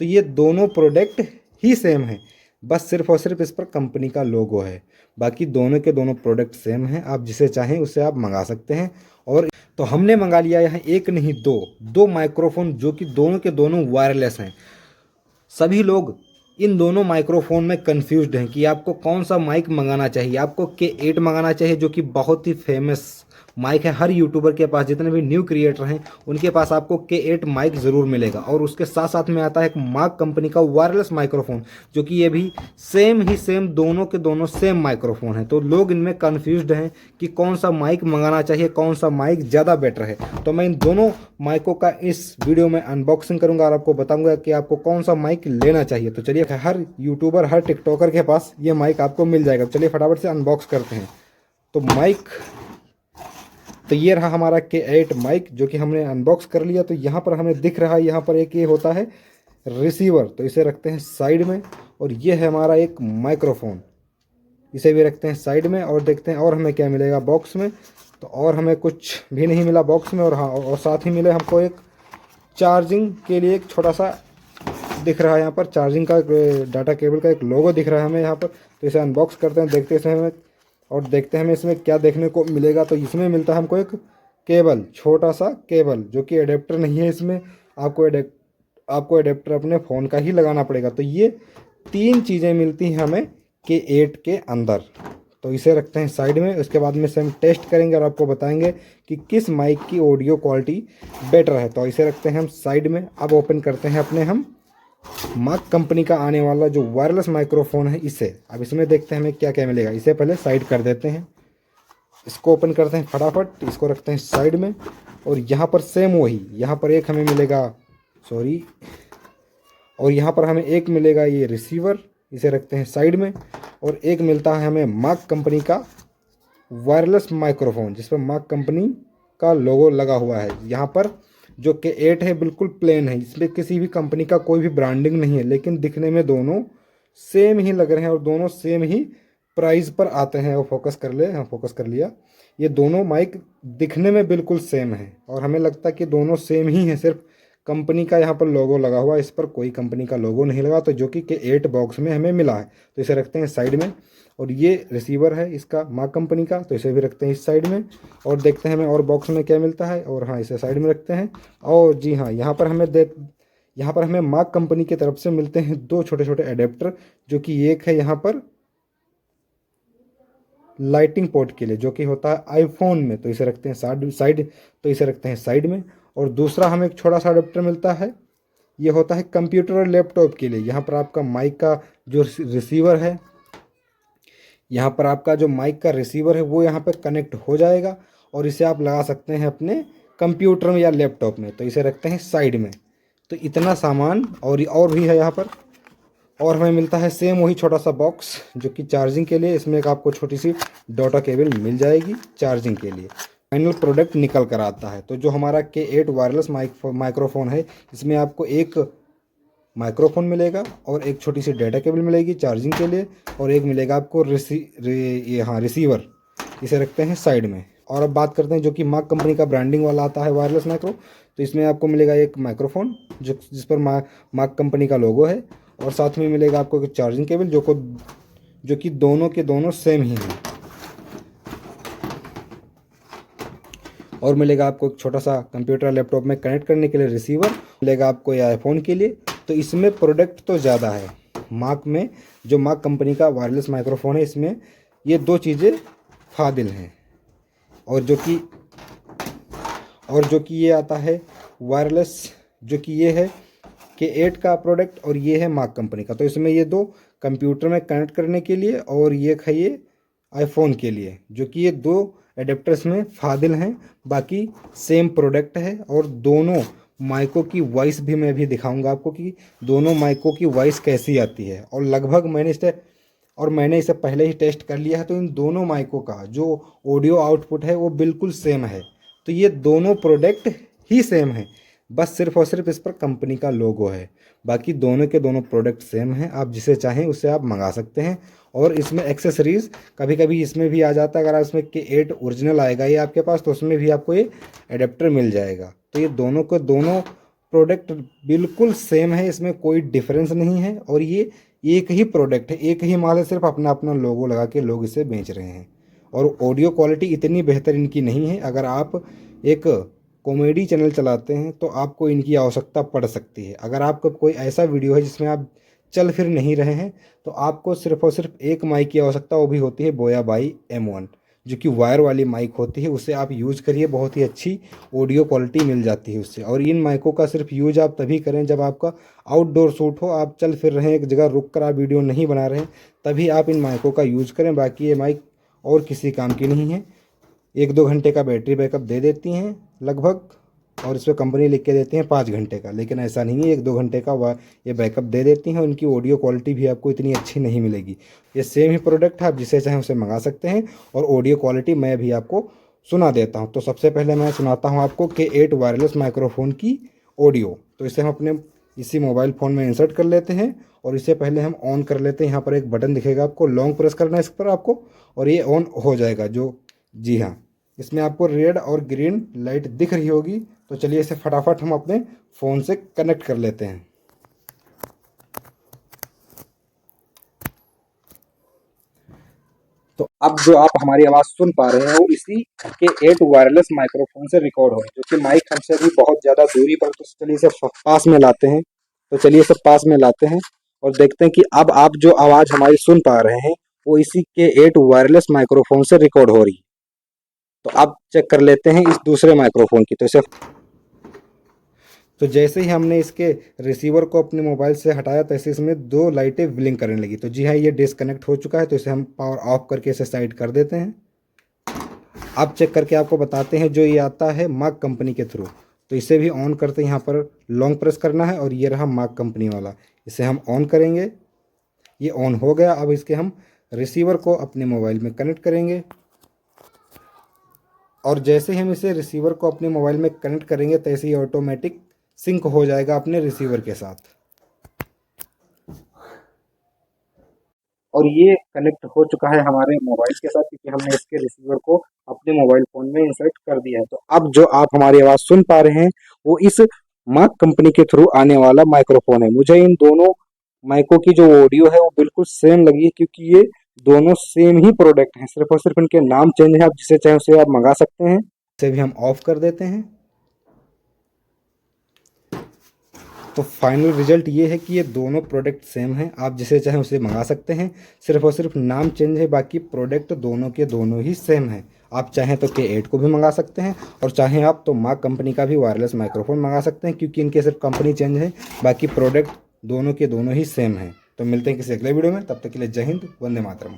तो ये दोनों प्रोडक्ट ही सेम है, बस सिर्फ और सिर्फ इस पर कंपनी का लोगो है। बाकी दोनों के दोनों प्रोडक्ट सेम हैं, आप जिसे चाहें उसे आप मंगा सकते हैं। और तो हमने मंगा लिया यहाँ एक नहीं दो दो माइक्रोफोन, जो कि दोनों के दोनों वायरलेस हैं। सभी लोग इन दोनों माइक्रोफोन में कंफ्यूज्ड हैं कि आपको कौन सा माइक मंगाना चाहिए। आपको K8 मंगाना चाहिए, जो कि बहुत ही फेमस माइक है। हर यूट्यूबर के पास, जितने भी न्यू क्रिएटर हैं उनके पास आपको K8 माइक ज़रूर मिलेगा। और उसके साथ साथ में आता है एक मार्क कंपनी का वायरलेस माइक्रोफोन, जो कि ये भी सेम ही सेम, दोनों के दोनों सेम माइक्रोफोन है। तो लोग इनमें कंफ्यूज्ड हैं कि कौन सा माइक मंगाना चाहिए, कौन सा माइक ज़्यादा बेटर है। तो मैं इन दोनों माइकों का इस वीडियो में अनबॉक्सिंग करूंगा और आपको बताऊंगा कि आपको कौन सा माइक लेना चाहिए। तो चलिए, हर यूट्यूबर, हर टिकटॉकर के पास ये माइक आपको मिल जाएगा। चलिए फटाफट से अनबॉक्स करते हैं। तो माइक, तो ये रहा हमारा K8 माइक, जो कि हमने अनबॉक्स कर लिया। तो यहाँ पर हमें दिख रहा है, यहाँ पर एक ये होता है रिसीवर, तो इसे रखते हैं साइड में। और ये है हमारा एक माइक्रोफोन, इसे भी रखते हैं साइड में। और देखते हैं और हमें क्या मिलेगा बॉक्स में। तो और हमें कुछ भी नहीं मिला बॉक्स में। और हाँ, और साथ ही मिले हमको एक चार्जिंग के लिए एक छोटा सा दिख रहा है, यहाँ पर चार्जिंग का डाटा केबल का एक लोगो दिख रहा है हमें यहाँ पर। तो इसे अनबॉक्स करते हैं, देखते हैं हमें, और देखते हैं हमें इसमें क्या देखने को मिलेगा। तो इसमें मिलता है हमको एक केबल, छोटा सा केबल, जो कि एडेप्टर नहीं है इसमें। आपको एडेप्टर अपने फ़ोन का ही लगाना पड़ेगा। तो ये 3 चीज़ें मिलती हैं हमें K8 के अंदर। तो इसे रखते हैं साइड में। उसके बाद में इसे हम टेस्ट करेंगे और आपको बताएंगे कि किस माइक की ऑडियो क्वालिटी बेटर है। तो इसे रखते हैं हम साइड में। अब ओपन करते हैं अपने हम मार्क कंपनी का आने वाला जो वायरलेस माइक्रोफोन है इसे। अब इसमें देखते हैं हमें क्या क्या मिलेगा। इसे पहले साइड कर देते हैं, इसको ओपन करते हैं फटाफट, इसको रखते हैं साइड में। और यहाँ पर सेम वही, यहाँ पर एक हमें मिलेगा, सॉरी, और यहाँ पर हमें एक मिलेगा ये रिसीवर, इसे रखते हैं साइड में। और एक मिलता है हमें मार्क कंपनी का वायरलेस माइक्रोफोन, जिस पर मार्क कंपनी का लोगो लगा हुआ है। यहाँ पर जो K8 है बिल्कुल प्लेन है, इसमें किसी भी कंपनी का कोई भी ब्रांडिंग नहीं है, लेकिन दिखने में दोनों सेम ही लग रहे हैं और दोनों सेम ही प्राइस पर आते हैं। और फोकस कर ले, हाँ फोकस कर लिया। ये दोनों माइक दिखने में बिल्कुल सेम है और हमें लगता है कि दोनों सेम ही हैं, सिर्फ कंपनी का यहाँ पर लोगो लगा हुआ है, इस पर कोई कंपनी का लोगो नहीं लगा। तो जो कि K8 बॉक्स में हमें मिला है। तो इसे रखते हैं साइड में। और ये रिसीवर है इसका मार्क कंपनी का, तो इसे भी रखते हैं इस साइड में। और देखते हैं हमें और बॉक्स में क्या मिलता है। और हाँ, इसे साइड में रखते हैं। और जी हाँ, यहाँ पर हमें मार्क कंपनी की तरफ से मिलते हैं 2 छोटे छोटे एडेप्टर, जो कि एक है यहाँ पर लाइटिंग पोर्ट के लिए, जो कि होता है आईफोन में। तो इसे रखते हैं साइड में। और दूसरा हमें एक छोटा सा अडेप्टर मिलता है, ये होता है कंप्यूटर और लैपटॉप के लिए। यहाँ पर आपका माइक का जो रिसीवर है, यहाँ पर आपका जो माइक का रिसीवर है वो यहाँ पर कनेक्ट हो जाएगा और इसे आप लगा सकते हैं अपने कंप्यूटर में या लैपटॉप में। तो इसे रखते हैं साइड में। तो इतना सामान और भी है यहाँ पर। और हमें मिलता है सेम वही छोटा सा बॉक्स, जो कि चार्जिंग के लिए। इसमें एक आपको छोटी सी डाटा केबल मिल जाएगी चार्जिंग के लिए। फाइनल प्रोडक्ट निकल कर आता है। तो जो हमारा K8 वायरलेस माइक्रोफोन है, इसमें आपको एक माइक्रोफोन मिलेगा और एक छोटी सी डाटा केबल मिलेगी चार्जिंग के लिए, और एक मिलेगा आपको रिसीवर। इसे रखते हैं साइड में। और अब बात करते हैं जो कि मार्क कंपनी का ब्रांडिंग वाला आता है वायरलेस माइक्रो। तो इसमें आपको मिलेगा एक माइक्रोफोन जिस पर मार्क कंपनी का लोगो है, और साथ में मिलेगा आपको एक चार्जिंग केबल जो कि दोनों के दोनों सेम ही हैं। और मिलेगा आपको एक छोटा सा कंप्यूटर लैपटॉप में कनेक्ट करने के लिए रिसीवर, मिलेगा आपको ये आईफोन के लिए। तो इसमें प्रोडक्ट तो ज़्यादा है मार्क में, जो मार्क कंपनी का वायरलेस माइक्रोफोन है, इसमें ये 2 चीज़ें फादिल हैं। और जो कि ये आता है वायरलेस, जो कि ये है K8 का प्रोडक्ट और ये है मार्क कंपनी का। तो इसमें ये 2 कंप्यूटर में कनेक्ट करने के लिए और ये है ये आईफोन के लिए, जो कि ये 2 एडेप्टर्स में फादिल हैं। बाकी सेम प्रोडक्ट है। और दोनों माइकों की वॉइस भी मैं भी दिखाऊंगा आपको कि दोनों माइकों की वॉइस कैसी आती है। और लगभग मैंने इसे पहले ही टेस्ट कर लिया है। तो इन दोनों माइकों का जो ऑडियो आउटपुट है वो बिल्कुल सेम है। तो ये दोनों प्रोडक्ट ही सेम है, बस सिर्फ और सिर्फ इस पर कंपनी का लोगो है। बाकी दोनों के दोनों प्रोडक्ट सेम हैं, आप जिसे चाहें उसे आप मंगा सकते हैं। और इसमें एक्सेसरीज़ कभी कभी इसमें भी आ जाता है। अगर इसमें K8 ओरिजिनल आएगा ये आपके पास, तो उसमें भी आपको ये एडेप्टर मिल जाएगा। तो ये दोनों के दोनों प्रोडक्ट बिल्कुल सेम है, इसमें कोई डिफरेंस नहीं है। और ये एक ही प्रोडक्ट है, एक ही माल है, सिर्फ अपना अपना लोगो लगा के लोग इसे बेच रहे हैं। और ऑडियो क्वालिटी इतनी बेहतर इनकी नहीं है। अगर आप एक कॉमेडी चैनल चलाते हैं तो आपको इनकी आवश्यकता पड़ सकती है। अगर आपका कोई ऐसा वीडियो है जिसमें आप चल फिर नहीं रहे हैं तो आपको सिर्फ और सिर्फ एक माइक की आवश्यकता, वो भी होती है बोया बाई M1, जो कि वायर वाली माइक होती है। उसे आप यूज़ करिए, बहुत ही अच्छी ऑडियो क्वालिटी मिल जाती है उससे। और इन माइकों का सिर्फ यूज आप तभी करें जब आपका आउटडोर शूट हो, आप चल फिर रहे हैं, एक जगह रुक कर आप वीडियो नहीं बना रहे हैं, तभी आप इन माइकों का यूज़ करें। बाकी ये माइक और किसी काम की नहीं है। 1-2 घंटे का बैटरी बैकअप दे देती हैं लगभग, और इस पर कंपनी लिख के देती हैं 5 घंटे का, लेकिन ऐसा नहीं है, 1-2 घंटे का ये बैकअप दे देती हैं। उनकी ऑडियो क्वालिटी भी आपको इतनी अच्छी नहीं मिलेगी। ये सेम ही प्रोडक्ट है, आप जिसे चाहें उसे मंगा सकते हैं। और ऑडियो क्वालिटी मैं भी आपको सुना देता हूँ। तो सबसे पहले मैं सुनाता हूँ आपको K8 वायरलेस माइक्रोफोन की ऑडियो। तो इसे हम अपने इसी मोबाइल फ़ोन में इंसर्ट कर लेते हैं और इसे पहले हम ऑन कर लेते हैं। यहाँ पर एक बटन दिखेगा आपको, लॉन्ग प्रेस करना है इस पर आपको और ये ऑन हो जाएगा। जी हाँ, इसमें आपको रेड और ग्रीन लाइट दिख रही होगी। तो चलिए इसे फटाफट हम अपने फ़ोन से कनेक्ट कर लेते हैं। तो अब जो आप हमारी आवाज़ सुन पा रहे हैं वो इसी K8 वायरलेस माइक्रोफोन से रिकॉर्ड हो रही है, जो कि माइक हमसे भी बहुत ज़्यादा दूरी पर। तो चलिए इसे पास में लाते हैं। तो चलिए इसे पास में लाते हैं और देखते हैं कि अब आप जो आवाज़ हमारी सुन पा रहे हैं वो इसी K8 वायरलेस माइक्रोफोन से रिकॉर्ड हो रही है। तो अब चेक कर लेते हैं इस दूसरे माइक्रोफोन की। तो जैसे ही हमने इसके रिसीवर को अपने मोबाइल से हटाया तैसे इसमें 2 लाइटें ब्लिंक करने लगी। तो जी हाँ, ये डिस्कनेक्ट हो चुका है। तो इसे हम पावर ऑफ करके इसे साइड कर देते हैं। अब चेक करके आपको बताते हैं, जो ये आता है मार्क कंपनी के थ्रू। तो इसे भी ऑन करते हैं, यहाँ पर लॉन्ग प्रेस करना है और ये रहा मार्क कंपनी वाला। इसे हम ऑन करेंगे, ये ऑन हो गया। अब इसके हम रिसीवर को अपने मोबाइल में कनेक्ट करेंगे और जैसे ही हम इसे रिसीवर को अपने मोबाइल में कनेक्ट करेंगे तैसे ही ऑटोमेटिक सिंक हो जाएगा अपने रिसीवर के साथ। और ये कनेक्ट हो चुका है हमारे मोबाइल के साथ, क्योंकि हमने इसके रिसीवर को अपने मोबाइल फ़ोन में इंसर्ट कर दिया है। तो अब जो आप हमारी आवाज़ सुन पा रहे हैं वो इस मार्क कंपनी के थ्रू आने वाला माइक्रोफोन है। मुझे इन दोनों माइकों की जो ऑडियो है वो बिल्कुल सेम लगी है, क्योंकि ये दोनों सेम ही प्रोडक्ट हैं। सिर्फ और सिर्फ इनके नाम चेंज है। आप जिसे चाहें उसे आप मंगा सकते हैं। इसे भी हम ऑफ कर देते हैं। तो फाइनल रिजल्ट ये है कि ये दोनों प्रोडक्ट सेम हैं, आप जिसे चाहें उसे मंगा सकते हैं। सिर्फ और सिर्फ नाम चेंज है, बाकी प्रोडक्ट दोनों के दोनों ही सेम हैं। आप चाहें तो K8 को भी मंगा सकते हैं और चाहें आप तो मार्क कंपनी का भी वायरलेस माइक्रोफोन मंगा सकते हैं, क्योंकि इनके सिर्फ कंपनी चेंज है, बाकी प्रोडक्ट दोनों के दोनों ही सेम हैं। तो मिलते हैं किसी अगले वीडियो में, तब तक के लिए जय हिंद, वंदे मातरम।